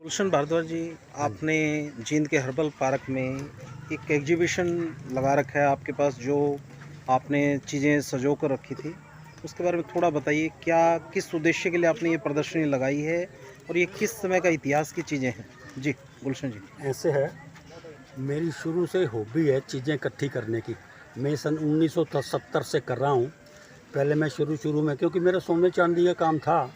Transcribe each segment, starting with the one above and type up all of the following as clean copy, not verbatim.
गुलशन भारद्वाज जी, हाँ जी। आपने जींद के हर्बल पार्क में एक एग्जीबिशन लगा रखा है आपके पास, जो आपने चीज़ें संजो कर रखी थी। उसके बारे में थोड़ा बताइए, क्या किस उद्देश्य के लिए आपने ये प्रदर्शनी लगाई है और ये किस समय का इतिहास की चीज़ें हैं? जी, गुलशन जी। ऐसे है, मेरी शुरू से हॉबी है चीज़ें इकट्ठी करने की। मैं सन 1970 से कर रहा हूँ। पहले मैं शुरू में, क्योंकि मेरा सोने चांदी का काम था,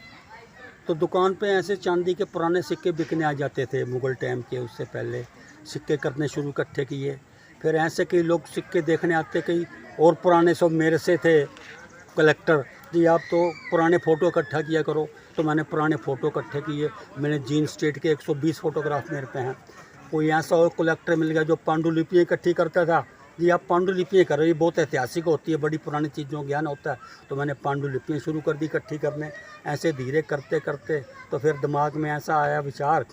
तो दुकान पे ऐसे चांदी के पुराने सिक्के बिकने आ जाते थे मुग़ल टाइम के। उससे पहले सिक्के करने शुरू इकट्ठे किए। फिर ऐसे कई लोग सिक्के देखने आते, कई और पुराने सब मेरे से थे कलेक्टर जी, आप तो पुराने फ़ोटो इकट्ठा किया करो। तो मैंने पुराने फ़ोटो इकट्ठे किए। मैंने जींद स्टेट के 120 फ़ोटोग्राफ मेरे पे हैं। कोई ऐसा और कलेक्टर मिल गया जो पांडुलिपियाँ इकट्ठी करता था, जी आप पांडुलिपियाँ करो, ये बहुत ऐतिहासिक होती है, बड़ी पुरानी चीज़ों का ज्ञान होता है। तो मैंने पांडुलिपियाँ शुरू कर दी इकट्ठी करने। ऐसे धीरे करते करते तो फिर दिमाग में ऐसा आया विचार,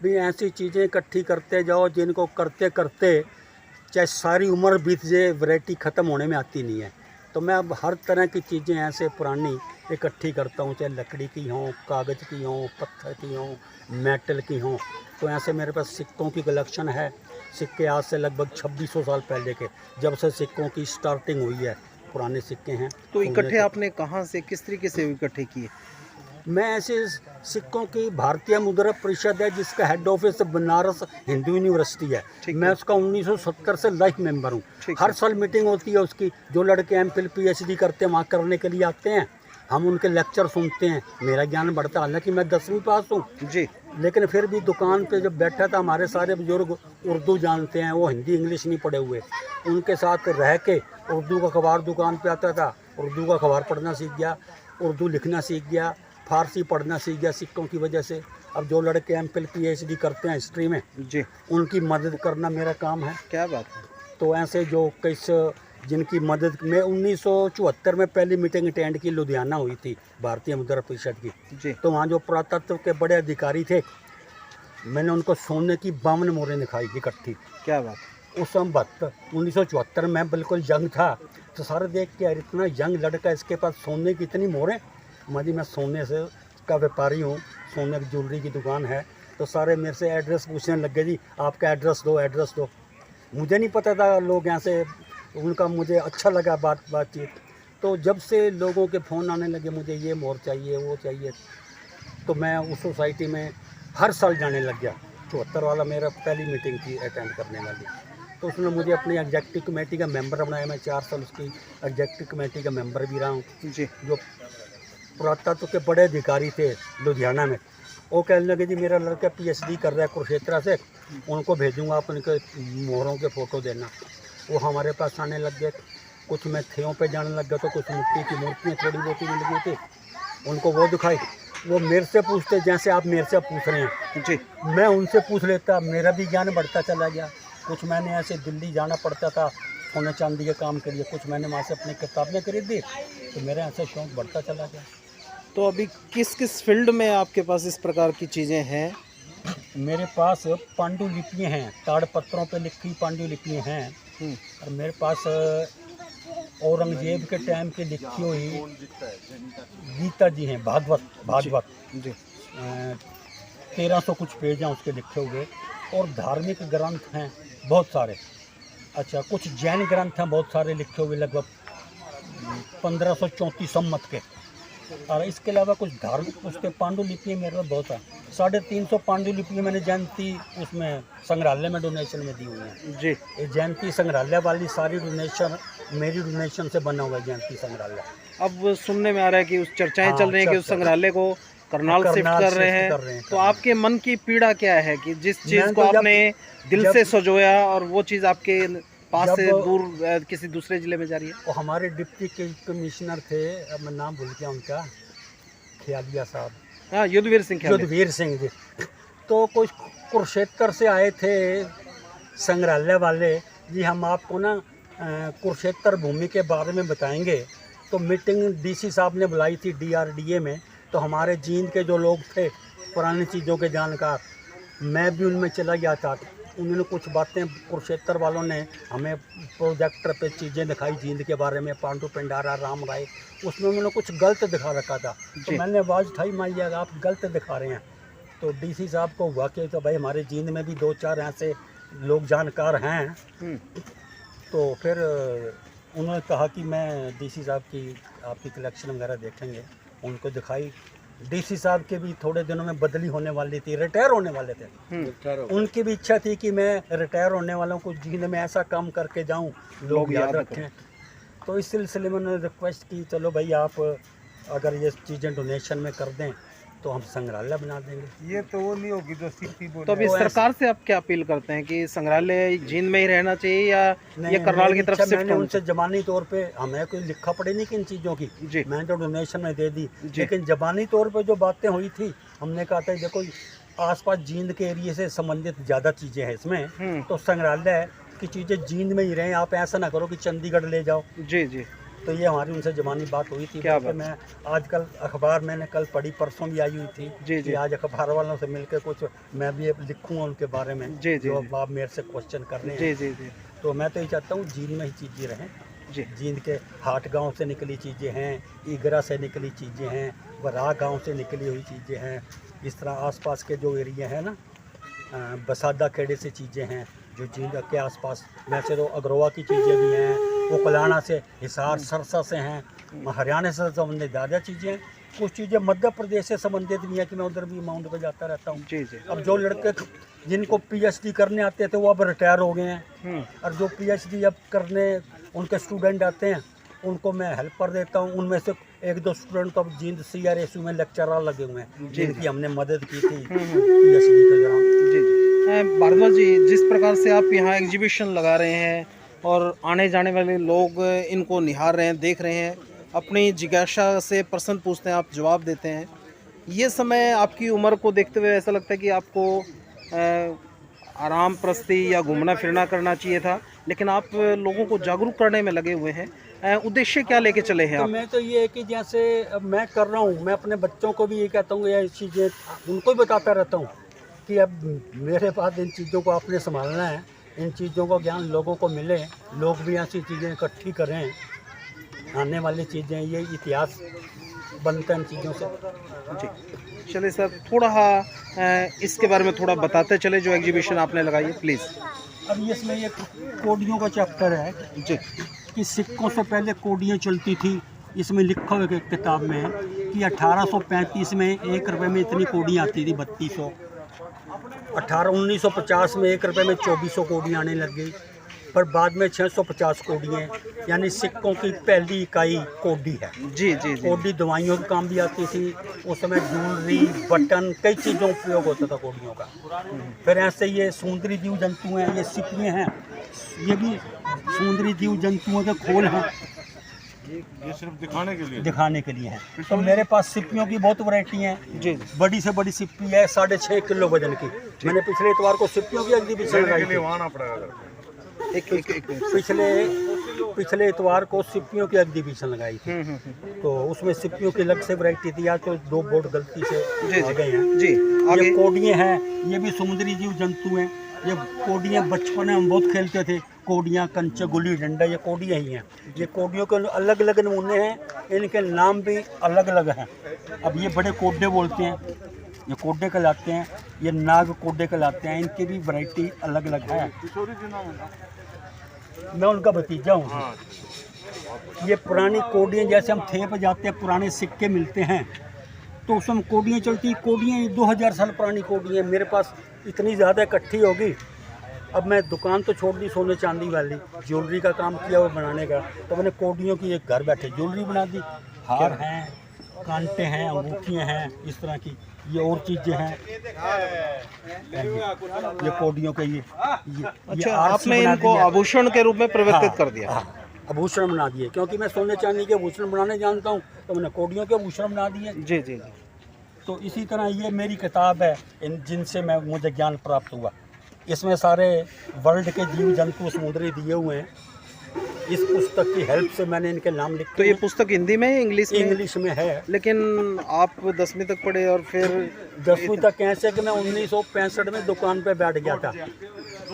भी ऐसी चीज़ें इकट्ठी करते जाओ जिनको करते करते चाहे सारी उम्र बीत जाए, वैरायटी ख़त्म होने में आती नहीं है। तो मैं अब हर तरह की चीज़ें ऐसे पुरानी इकट्ठी करता हूँ, चाहे लकड़ी की हों, कागज़ की हों, पत्थर की हों, मेटल की हों। तो ऐसे मेरे पास सिक्कों की कलेक्शन है। सिक्के आज से लगभग 2600 साल पहले के, जब से सिक्कों की स्टार्टिंग हुई है, पुराने सिक्के हैं तो सोने इकट्ठे के। आपने कहाँ से, किस तरीके से इकट्ठे किए? मैं ऐसे सिक्कों की भारतीय मुद्रा परिषद है, जिसका head office Banaras Hindu university है। ठीक मैं है, उसका 1970 से लाइफ मेंबर हूँ। ठीक हर है। साल मीटिंग होती है उसकी। जो लड़के एमफिल पीएचडी करते हैं वहाँ करने के लिए आते हैं, हम उनके लेक्चर सुनते हैं, मेरा ज्ञान बढ़ता है। हालांकि मैं 10वीं पास हूँ, जी, लेकिन फिर भी दुकान पे जब बैठा था, हमारे सारे बुजुर्ग उर्दू जानते हैं, वो हिंदी इंग्लिश नहीं पढ़े हुए। उनके साथ रह के उर्दू का अखबार दुकान पे आता था, उर्दू का अखबार पढ़ना सीख गया, उर्दू लिखना सीख गया, फारसी पढ़ना सीख गया सिक्कों की वजह से। अब जो लड़के एमफिल पीएचडी करते हैं हिस्ट्री में, जी। उनकी मदद करना मेरा काम है। क्या बात है! तो ऐसे जो किस जिनकी मदद में 1974 में पहली मीटिंग अटेंड की, लुधियाना हुई थी भारतीय मुद्रा परिषद की। जी, तो वहाँ जो पुरातत्व के बड़े अधिकारी थे, मैंने उनको सोने की 52 मोहरें दिखाई इकट्ठी। क्या बात है! उस समय 1974 में बिल्कुल यंग था। तो सारे देख के, यार इतना यंग लड़का, इसके पास सोने की इतनी मोहरें। माँ जी, मैं सोने से का व्यापारी हूँ, सोने की ज्वेलरी की दुकान है। तो सारे मेरे से एड्रेस पूछने लग गए, जी आपका एड्रेस दो, एड्रेस दो। मुझे नहीं पता था लोग यहाँ से, उनका मुझे अच्छा लगा बातचीत। तो जब से लोगों के फ़ोन आने लगे, मुझे ये मोहर चाहिए, वो चाहिए, तो मैं उस सोसाइटी में हर साल जाने लग गया। 74 वाला मेरा पहली मीटिंग थी अटेंड करने वाली। तो उसने मुझे अपनी एग्जेक्टिव कमेटी का मेंबर बनाया। मैं 4 साल उसकी एग्जेक्टिव कमेटी का मेंबर भी रहा हूँ। जी, जो पुरातत्व के बड़े अधिकारी थे लुधियाना में, वो कहने लगे, जी मेरा लड़का पीएचडी कर रहा है कुरुक्षेत्र से, उनको भेजूँगा, आप उनके मोहरों के फ़ोटो देना। वो हमारे पास आने लग गए। कुछ मैं थेयों पे जाने लग गया, तो कुछ मिट्टी की मूर्तियाँ थोड़ी बहुत मिल गई थी, उनको वो दिखाई। वो मेरे से पूछते, जैसे आप मेरे से पूछ रहे हैं, जी। मैं उनसे पूछ लेता, मेरा भी ज्ञान बढ़ता चला गया। कुछ मैंने ऐसे दिल्ली जाना पड़ता था सोने चांदी के काम के लिए, कुछ मैंने वहाँ से अपनी किताबें खरीदी, तो मेरा ऐसे शौक़ बढ़ता चला गया। तो अभी किस किस फील्ड में आपके पास इस प्रकार की चीज़ें हैं? मेरे पास पांडुलिपियाँ हैं, ताड़पत्रों पे लिखी पांडुलिपियाँ हैं। हुँ, और मेरे पास औरंगजेब के टाइम की लिखी हुई गीता जी हैं, भागवत जी, 1300 कुछ पेज हैं उसके लिखे हुए। और धार्मिक ग्रंथ हैं बहुत सारे। अच्छा, कुछ जैन ग्रंथ हैं बहुत सारे लिखे हुए, लगभग 1534 सम्मत के। और इसके अलावा कुछ धार्मिक पुस्तक, पांडुलिपियाँ मेरे पास बहुत है। 350 पांडुलिपियाँ मैंने जयंती उसमें संग्रहालय में डोनेशन में दी हुई हैं। जी। ये जयंती संग्रहालय वाली सारी डोनेशन मेरी डोनेशन से बना हुआ है, जयंती संग्रहालय। अब सुनने में आ रहा है कि उस चर्चाएँ हाँ, चल रही हैं कि उस चर्चा। संग्रहालय को करनाल शिफ्ट करनाल कर रहे शिफ्ट कर रहे हैं। हैं, तो करनाल। आपके मन की पीड़ा क्या है कि जिस चीज़ मैं को तो आपने दिल से सजोया और वो चीज़ आपके पास से जब दूर किसी दूसरे ज़िले में जा रही है? वो हमारे डिप्टी कमिश्नर थे, अब मैं नाम भूल गया उनका, खियालिया साहब, हाँ, युद्धवीर सिंह ख्याले। युद्धवीर सिंह जी। तो कुछ कुरुक्षेत्र से आए थे संग्रहालय वाले, जी हम आपको ना कुरुक्षेत्र भूमि के बारे में बताएंगे। तो मीटिंग डीसी साहब ने बुलाई थी डीआरडीए में। तो हमारे जींद के जो लोग थे पुरानी चीज़ों के जानकार, मैं भी उनमें चला गया था। उन्होंने कुछ बातें, कुरुक्षेत्र वालों ने हमें प्रोजेक्टर पे चीज़ें दिखाई जींद के बारे में, पांडु पिंडारा, राम राय। उसमें उन्होंने कुछ गलत दिखा रखा था। तो जी। मैंने आवाज़ उठाई, मान लिया आप गलत दिखा रहे हैं। तो डीसी साहब को हुआ कि तो भाई हमारे जींद में भी 2-4 ऐसे लोग जानकार हैं। तो फिर उन्होंने कहा कि मैं डीसी साहब की आपकी कलेक्शन वगैरह देखेंगे, उनको दिखाई। डीसी साहब के भी थोड़े दिनों में बदली होने वाली थी, रिटायर होने वाले थे। उनकी भी इच्छा थी कि मैं रिटायर होने वालों को जींद में ऐसा काम करके जाऊं लोग याद रखें। तो इस सिलसिले में उन्होंने रिक्वेस्ट की, चलो भाई आप अगर ये चीज़ें डोनेशन में कर दें तो हम संग्रहालय बना देंगे। ये तो वो नहीं होगी जो सीपी बोले। तो अभी सरकार से आप क्या अपील करते हैं कि संग्रहालय जींद में ही रहना चाहिए या ये करनाल की तरफ शिफ्ट मैंने उनसे जबानी तौर पे, हमें कोई लिखा पड़े नहीं कि इन चीज़ों की जी। मैंने तो डोनेशन में दे दी, लेकिन जबानी तौर पे जो बातें हुई थी, हमने कहा था देखो आसपास जींद के एरिए से संबंधित ज़्यादा चीज़ें हैं इसमें, तो संग्रहालय की चीज़ें जींद में ही रहें, आप ऐसा ना करो कि चंडीगढ़ ले जाओ। जी जी। तो ये हमारी उनसे जबानी बात हुई थी। क्या बात? मैं आजकल अखबार मैंने कल पढ़ी, परसों भी आई हुई थी जी, जी। कि आज अखबार वालों से मिलकर कुछ मैं भी लिखूंगा उनके बारे में, जी, जी, जो जी। आप मेरे से क्वेश्चन कर रहे हैं। जी जी जी तो मैं तो ये चाहता हूँ जींद में ही चीज़ें रहें। जी। जींद के हाट गांव से निकली चीज़ें हैं, ईगरा से निकली चीज़ें हैं, वराह गांव से निकली हुई चीज़ें हैं। इस तरह आसपास के जो एरिया हैं ना, बसादा खेड़े से चीज़ें हैं जो जींद के आसपास। वैसे तो अग्रवा की चीज़ें भी हैं, उकलाना से, हिसार सरसा से हैं, हरियाणा से संबंधित ज़्यादा चीज़ें हैं। कुछ चीज़ें मध्य प्रदेश से संबंधित भी हैं कि मैं उधर भी माउंट पे जाता रहता हूँ। जी जी। अब जो लड़के जिनको पीएचडी करने आते थे वो अब रिटायर हो गए हैं, और जो पीएचडी अब करने उनके स्टूडेंट आते हैं उनको मैं हेल्प कर देता हूँ। उनमें से 1-2 स्टूडेंट तो अब जींद CRSU में लेक्चरर लगे हुए हैं जिनकी हमने मदद की थी पीएचडी के दौरान। जी जी। भारद्वाज जी, जिस प्रकार से आप यहाँ एग्जीबिशन लगा रहे हैं और आने जाने वाले लोग इनको निहार रहे हैं, देख रहे हैं, अपनी जिज्ञासा से प्रश्न पूछते हैं, आप जवाब देते हैं, ये समय आपकी उम्र को देखते हुए ऐसा लगता है कि आपको आराम प्रस्ती या घूमना फिरना करना चाहिए था, लेकिन आप लोगों को जागरूक करने में लगे हुए हैं। उद्देश्य क्या लेके चले हैं तो आप? मैं तो ये है कि जैसे अब मैं कर रहा हूँ, मैं अपने बच्चों को भी ये कहता हूँ, ये चीज़ें उनको भी बताता रहता हूँ कि अब मेरे पास इन चीज़ों को आपने संभालना है, इन चीज़ों का ज्ञान लोगों को मिले, लोग भी ऐसी चीज़ें इकट्ठी करें, आने वाली चीज़ें, ये इतिहास बनता है इन चीज़ों से। जी चलिए सर, थोड़ा इसके बारे में थोड़ा बताते चले जो एग्जीबिशन आपने लगाई है, प्लीज़। अब इसमें ये कोडियों का चैप्टर है जी। कि सिक्कों से पहले कोडियाँ चलती थी। इसमें लिखा हुआ एक किताब में है कि 1835 में 1 रुपये में इतनी कोडियाँ आती थी, 3200। 1950 में 1 रुपये में 2400 कोडियाँ आने लग गई, पर बाद में 650 कोडियाँ, यानी सिक्कों की पहली इकाई कोडी है। जी जी जी। कोडी दवाइयों के काम भी आती थी उस समय, ज्वेलरी, बटन, कई चीज़ों का उपयोग होता था कोडियों का। फिर ऐसे ये समुद्री जीव जंतु हैं, ये सिपियाँ हैं, ये भी समुद्री जीव जंतुओं के खोल हैं, ये सिर्फ दिखाने के लिए हैं। तो मेरे पास सिपियों की बहुत वैरायटी हैं। जी। बड़ी से बड़ी सिप्पी है 6.5 किलो वजन की। मैंने पिछले इतवार को सिप्पियों की एग्जीबिशन लगाई थी। वहाँ आना पड़ेगा। एक पिछले इतवार को सिप्पियों की एग्जीबिशन लगाई थी। तो उसमें सिप्पियों की अलग से वैरायटी थी। आज तो 2 बोर्ड गलती से आ गए हैं। जी ये कोडियाँ हैं, ये भी समुद्री जीव जंतु हैं। ये कोडियाँ बचपन में हम बहुत खेलते थे, कोडियाँ, कंचे, गुल्ली डंडा, ये कोडियाँ ही हैं। ये कोडियों के अलग अलग नमूने हैं, इनके नाम भी अलग अलग हैं। अब ये बड़े कोडे बोलते हैं, ये कोडे कहलाते हैं, ये नाग कोडे कहलाते हैं, इनकी भी वैरायटी अलग अलग है। मैं उनका भतीजा हूँ। ये पुरानी कोडियाँ, जैसे हम थे पे जाते हैं, पुराने सिक्के मिलते हैं, तो उसमें कोडियाँ चलती। कोडियाँ 2000 साल पुरानी कोडियाँ मेरे पास इतनी ज़्यादा इकट्ठी होगी। अब मैं दुकान तो छोड़ दी सोने चांदी वाली, ज्वेलरी का काम किया वो बनाने का, तो मैंने कोडियों की एक घर बैठे ज्वेलरी बना दी। हार हैं, कांटे हैं, अंगूठियाँ हैं, इस तरह की ये और चीज़ें हैं। ये कोडियों के ये अच्छा, आपने इनको आभूषण के रूप में परिवर्तित कर दिया? आभूषण बना दिए, क्योंकि मैं सोने चांदी के आभूषण बनाने जानता हूँ, तो मैंने कोडियों के आभूषण बना दिए। जी जी जी। तो इसी तरह ये मेरी किताब है, जिनसे मुझे ज्ञान प्राप्त हुआ। इसमें सारे वर्ल्ड के जीव जंतु समुद्री दिए हुए हैं। इस पुस्तक की हेल्प से मैंने इनके नाम लिखे। तो ये पुस्तक हिंदी में है, इंग्लिश में? इंग्लिश में है। लेकिन आप 10वीं तक पढ़े और फिर 10वीं तक कैसे कि मैं 1965 में दुकान पे बैठ गया था।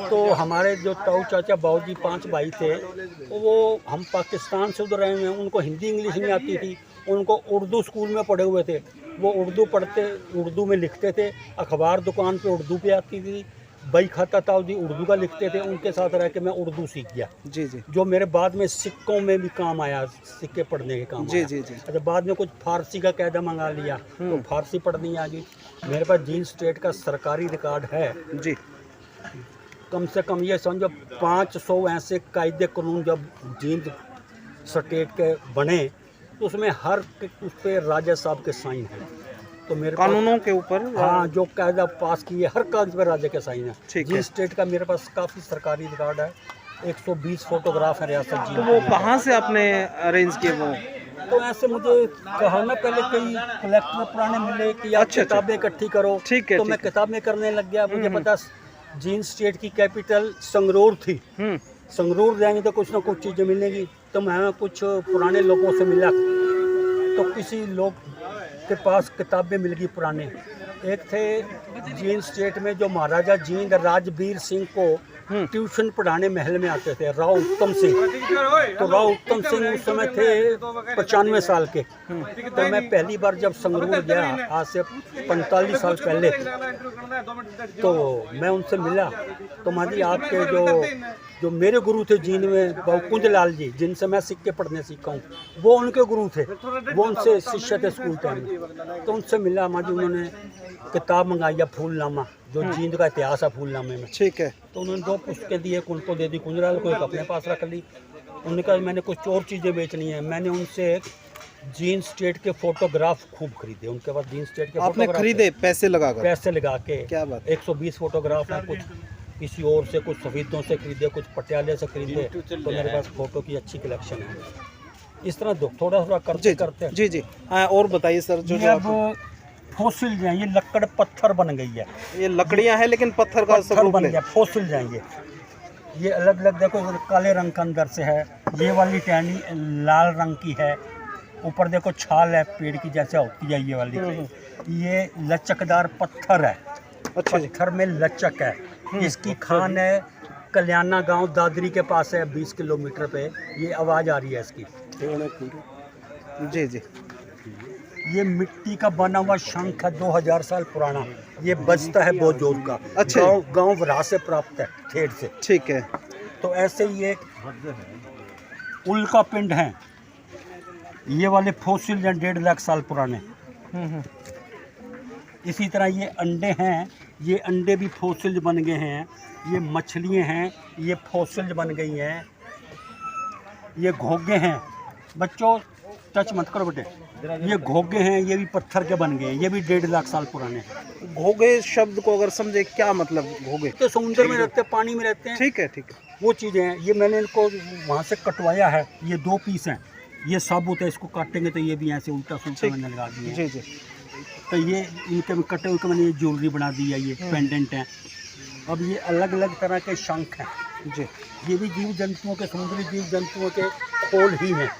तो हमारे जो ताऊ चाचा बाऊजी 5 भाई थे, वो हम पाकिस्तान से उधर आए हुए हैं, उनको हिंदी इंग्लिश नहीं आती थी, उनको उर्दू स्कूल में पढ़े हुए थे। वो उर्दू पढ़ते, उर्दू में लिखते थे, अखबार दुकान पे उर्दू पे आती थी, बई खाता था जी उर्दू का लिखते थे, उनके साथ रह के मैं उर्दू सीख गया। जी जी जो मेरे बाद में सिक्कों में भी काम आया, सिक्के पढ़ने के काम जी आया। जी जी अच्छा, बाद में कुछ फारसी का कायदा मंगा लिया तो फारसी पढ़नी आ गई। मेरे पास जींद स्टेट का सरकारी रिकॉर्ड है, जी कम से कम ये समझो 500 ऐसे कायदे कानून जब जींद स्टेट के बने तो उसमें हर उस पर राजा साहब के साइन है। तो मेरे पास कानूनों के ऊपर हाँ जो कायदा पास किए हर कागज पर राजा के साइन है। ठीक है। जींद स्टेट का मेरे पास काफ़ी सरकारी रिकॉर्ड है, 120 फोटोग्राफ है रियासत तो जींद वो के। कहाँ से आपने अरेंज किए वो? तो ऐसे मुझे कहा ना पहले कई कलेक्टर पुराने मिले कि आप अच्छा, किताबें इकट्ठी करो। ठीक है, तो मैं ठीक है। किताबें करने लग गया। मुझे पता जींद स्टेट की कैपिटल संगरूर थी, संगरूर जाएंगे तो कुछ ना कुछ चीज़ें मिलेंगी। तो मैं कुछ पुराने लोगों से मिला तो किसी लोग के पास किताबें मिल गई पुराने। एक थे जींद स्टेट में जो महाराजा जींद राजबीर सिंह को ट्यूशन पढ़ाने महल में आते थे, राव उत्तम सिंह। तो राव उत्तम सिंह उस समय थे 95 साल के। तो मैं पहली बार जब संगरूर गया आज से 45 साल पहले, तो मैं उनसे मिला। तो माजी आपके जो मेरे गुरु थे जींद में बाबू कुंजलाल जी, जिनसे मैं सिक्के पढ़ने सीखा हूँ, वो उनके गुरु थे, वो उनसे शिष्य थे स्कूल टाइम में। तो उनसे मिला माजी, उन्होंने किताब मंगाई फूलनामा, जो जींद का इतिहास है फूलनामे में। ठीक है। तो उन्होंने 2 पुस्तकें दी, एक उनको दे दी कुंजलाल को, एक अपने पास रख ली। उन्होंने कहा मैंने कुछ और चीज़ें बेचनी है। मैंने उनसे जींद स्टेट के फोटोग्राफ खूब खरीदे। उनके पास जींद स्टेट के आपने फोटोग्राफ खरीदे पैसे लगाकर? पैसे लगा के। क्या बात? 120 फोटोग्राफ हैं, कुछ किसी और से, कुछ सफीदों से खरीदे, कुछ पटियाले से खरीदे। तो मेरे पास फ़ोटो की अच्छी कलेक्शन है। इस तरह थोड़ा थोड़ा करते करते जी जी हाँ, और बताइए सर। जो ये अब फॉसिल हैं, ये लकड़ पत्थर बन गई है। ये लकड़ियां हैं लेकिन पत्थर का पत्थर स्वरूप बन ले। गया, फॉसिल जाएंगे। ये अलग अलग देखो, काले रंग का अंदर से है, ये वाली टहनी लाल रंग की है, ऊपर देखो छाल है पेड़ की जैसे होती है ये वाली। ये लचकदार पत्थर है, अच्छा जी। पत्थर में लचक है। इसकी खान है कल्याणा गांव दादरी के पास है, 20 किलोमीटर पे। ये आवाज़ आ रही है इसकी। जी जी ये मिट्टी का बना हुआ शंख है, 2000 साल पुराना। ये बजता है बहुत जोर का। अच्छा। गांव वरा से प्राप्त है, ठेठ से। ठीक है। तो ऐसे ये उल्का पिंड हैं, ये वाले फॉसिल हैं 1.5 लाख साल पुराने। इसी तरह ये अंडे हैं, ये अंडे भी फॉसिल बन गए हैं। ये मछलियाँ हैं, ये फॉसिल बन गई हैं। ये घोंगे हैं, बच्चों टच मत करो बेटे। ये घोंगे हैं, ये भी पत्थर के बन गए हैं, ये भी 1.5 लाख साल पुराने। घोगे शब्द को अगर समझे, क्या मतलब घोगे? तो समुद्र में रहते हैं, पानी में रहते हैं। ठीक है ठीक है। वो चीज़ें हैं। ये मैंने इनको वहाँ से कटवाया है, ये 2 पीस हैं। ये साबुत है, इसको काटेंगे तो ये भी ऐसे उल्टा सुल्टा मैंने लगा दिया। जी जी तो ये इनके कटे हुए मैंने ये ज्वेलरी बना दी है, ये पेंडेंट हैं। अब ये अलग अलग तरह के शंख हैं जी। ये भी जीव जंतुओं के, समुद्री जीव जंतुओं के खोल ही हैं।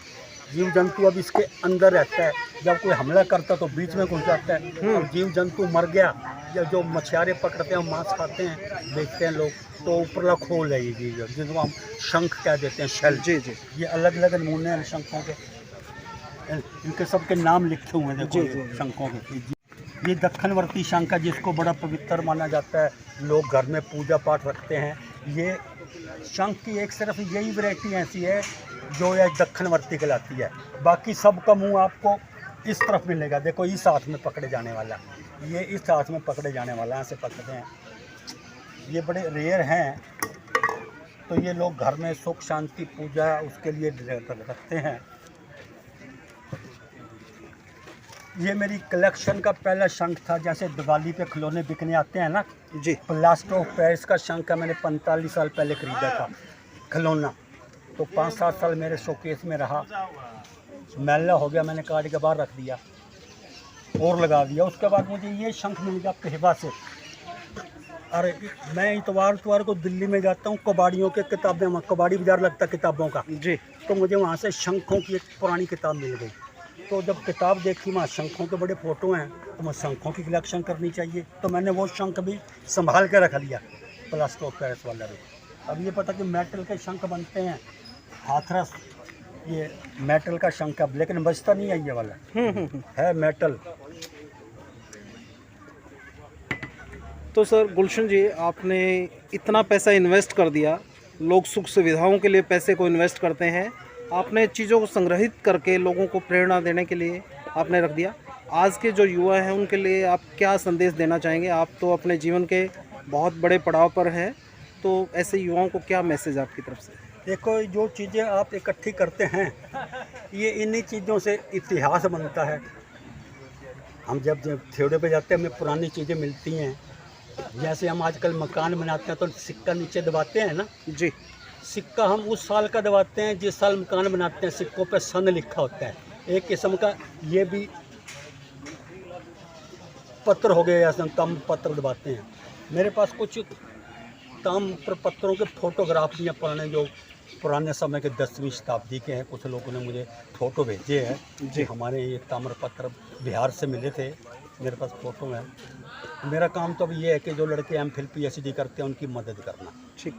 जीव जंतु अब इसके अंदर रहता है, जब कोई हमला करता तो बीच में घुस जाता है। अब जीव जंतु मर गया या जो मछुआरे पकड़ते हैं, मांस खाते हैं, बेचते हैं लोग, तो ऊपरला खोल है ये जीव, जिनको हम शंख कह देते हैं, शेल। जी जी ये अलग अलग नमूने हैं शंखों के, इनके सबके नाम लिखे हुए हैं देखो। जी, जी। शंखों के ये दक्षिणवर्ती शंख है, जिसको बड़ा पवित्र माना जाता है, लोग घर में पूजा पाठ रखते हैं। ये शंख की एक सिर्फ यही वैरायटी ऐसी है जो यह दक्षिणवर्ती कहलाती है। बाकी सब का मुंह आपको इस तरफ मिलेगा, देखो इस हाथ में पकड़े जाने वाला, ये इस हाथ में पकड़े जाने वाला, ऐसे पकड़ते हैं। ये बड़े रेयर हैं, तो ये लोग घर में सुख शांति पूजा उसके लिए रखते हैं। ये मेरी कलेक्शन का पहला शंख था। जैसे दिवाली पे खिलौने बिकने आते हैं ना जी। प्लास्टर ऑफ पेरिस का शंख का मैंने 45 साल पहले खरीदा था खिलौना। तो 5-7 साल मेरे शोकेस में रहा, मैला हो गया, मैंने काट के बाहर रख दिया और लगा दिया। उसके बाद मुझे ये शंख मिल गया पेहवा से। अरे मैं इतवार को दिल्ली में जाता हूँ, कबाड़ियों के किताबें, वहाँ कबाड़ी बाजार लगता है किताबों का जी। तो मुझे वहाँ से शंखों की एक पुरानी किताब मिल गई। तो जब किताब देखी वहाँ शंखों के बड़े फ़ोटो हैं, तो मैं शंखों की कलेक्शन करनी चाहिए, तो मैंने वो शंख भी संभाल के रख लिया, प्लास्टर ऑफ पेरिस वाला भी। अब ये पता कि मेटल के शंख बनते हैं, हाथरस ये मेटल का शंख है, लेकिन बजता नहीं है ये वाला, है मेटल। तो सर गुलशन जी, आपने इतना पैसा इन्वेस्ट कर दिया, लोग सुख सुविधाओं के लिए पैसे को इन्वेस्ट करते हैं, आपने चीज़ों को संग्रहित करके लोगों को प्रेरणा देने के लिए आपने रख दिया। आज के जो युवा हैं उनके लिए आप क्या संदेश देना चाहेंगे? आप तो अपने जीवन के बहुत बड़े पड़ाव पर हैं, तो ऐसे युवाओं को क्या मैसेज आपकी तरफ से? देखो, जो चीज़ें आप इकट्ठी करते हैं, ये इन्हीं चीज़ों से इतिहास बनता है। हम जब थ्योड़े पे जाते हैं, हमें पुरानी चीज़ें मिलती हैं। जैसे हम आजकल मकान बनाते हैं तो सिक्का नीचे दबाते हैं ना जी। सिक्का हम उस साल का दबाते हैं जिस साल मकान बनाते हैं। सिक्कों पे सन लिखा होता है। एक किस्म का ये भी पत्र हो गया, ऐसे ताम्र पत्र दबाते हैं। मेरे पास कुछ ताम्र पत्रों के फोटोग्राफ भी हैं पुराने, जो पुराने समय के 10वीं शताब्दी के हैं। कुछ लोगों ने मुझे फ़ोटो भेजे हैं जी, हमारे ये ताम्र पत्र बिहार से मिले थे। मेरे पास फ़ोटो है। मेरा काम तो अब ये है कि जो लड़के MPhil PhD करते हैं उनकी मदद करना। ठीक।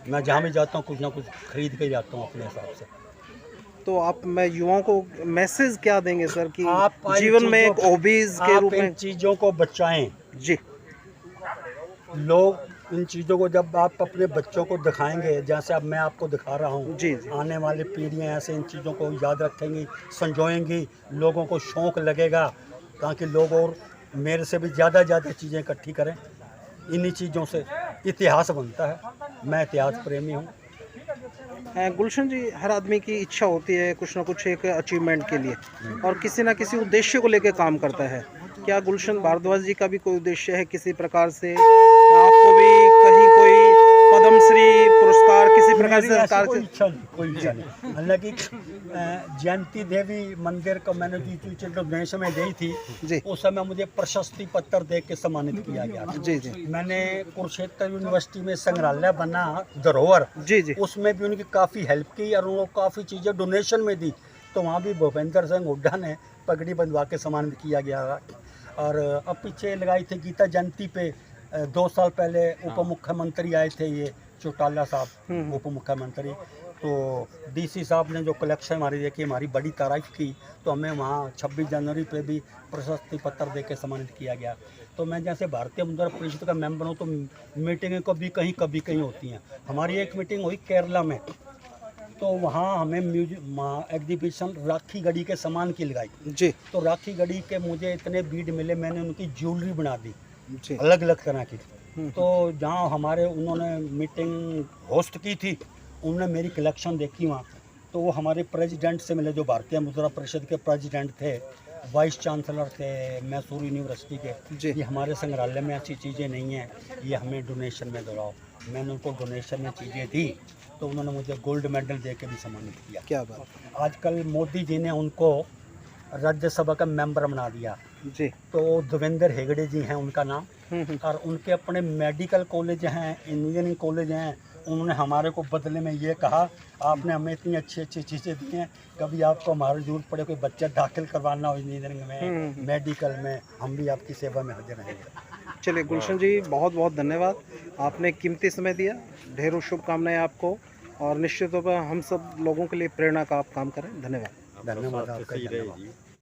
मैं जहाँ भी जाता हूँ कुछ ना कुछ खरीद के जाता हूँ अपने हिसाब से। तो आप, मैं युवाओं को मैसेज क्या देंगे सर कि आप जीवन में एक हॉबीज के रूप में चीज़ों को बचाएं। जी। लोग इन चीज़ों को जब आप अपने बच्चों को दिखाएंगे, जैसे अब मैं आपको दिखा रहा हूँ, जी जी, आने वाली पीढ़ियाँ ऐसे इन चीज़ों को याद रखेंगी, संजोएंगी, लोगों को शौक़ लगेगा, ताकि लोग और मेरे से भी ज़्यादा चीज़ें इकट्ठी करें। इन्हीं चीज़ों से इतिहास बनता है। मैं इतिहास प्रेमी हूँ। गुलशन जी, हर आदमी की इच्छा होती है कुछ ना कुछ एक अचीवमेंट के लिए, और किसी ना किसी उद्देश्य को लेकर काम करता है। क्या गुलशन भारद्वाज जी का भी कोई उद्देश्य है किसी प्रकार से? आपको भी कहीं कोई पद्मश्री पुरस्कार किसी प्रकार से सरकार कोई से? इच्छा नहीं। हालांकि जयंती देवी मंदिर को मैंने जो डोनेशन में दी थी, जी उस समय मुझे प्रशस्ति पत्र दे के सम्मानित किया गया था। जी जी मैंने कुरुक्षेत्र यूनिवर्सिटी में संग्रहालय बना धरोहर, जी जी, उसमें भी उनकी काफ़ी हेल्प की और उनको काफ़ी चीज़ें डोनेशन में दी। तो वहाँ भी भूपेंद्र सिंह हुड्डा ने पगड़ी बंधवा के सम्मानित किया गया। और अब पीछे लगाई थी गीता जयंती पे 2 साल पहले उप मुख्यमंत्री आए थे, ये चौटाला साहब उप मुख्यमंत्री। तो DC साहब ने जो कलेक्शन हमारी देखी, हमारी बड़ी तारीफ की, तो हमें वहाँ 26 जनवरी पे भी प्रशस्ति पत्र दे के सम्मानित किया गया। तो मैं जैसे भारतीय मुद्रा परिषद का मेंबर हूँ, तो मीटिंगें कभी कहीं होती हैं। हमारी एक मीटिंग हुई केरला में, तो वहाँ हमें एग्जीबिशन राखी गढ़ी के सामान की लगाई जी तो राखी गढ़ी के मुझे इतने बीड मिले, मैंने उनकी ज्वेलरी बना दी जी, अलग अलग तरह की। तो जहाँ हमारे उन्होंने मीटिंग होस्ट की थी, उन्होंने मेरी कलेक्शन देखी वहाँ, तो वो हमारे प्रेसिडेंट से मिले, जो भारतीय मुद्रा परिषद के प्रेसिडेंट थे, वाइस चांसलर थे मैसूर यूनिवर्सिटी के। ये हमारे संग्रहालय में ऐसी चीज़ें नहीं हैं, ये हमें डोनेशन में दिलाओ। मैंने उनको डोनेशन में चीज़ें दी, तो उन्होंने मुझे गोल्ड मेडल दे के भी सम्मानित किया। क्या बात। आजकल मोदी जी ने उनको राज्यसभा का मेंबर बना दिया। जी, तो देवेंद्र हेगड़े जी हैं उनका नाम, और उनके अपने मेडिकल कॉलेज हैं, इंजीनियरिंग कॉलेज हैं। उन्होंने हमारे को बदले में ये कहा, आपने हमें इतनी अच्छी चीज़ें दी हैं, कभी आपको हमारी जरूरत पड़े, कोई बच्चा दाखिल करवाना हो इंजीनियरिंग में, मेडिकल में, हम भी आपकी सेवा में हाजिर रहेंगे। चलिए गुलशन जी, बहुत बहुत धन्यवाद, आपने कीमती समय दिया। ढेरों शुभकामनाएं आपको, और निश्चित तौर पर हम सब लोगों के लिए प्रेरणा का आप काम करें। धन्यवाद। धन्यवाद आपका।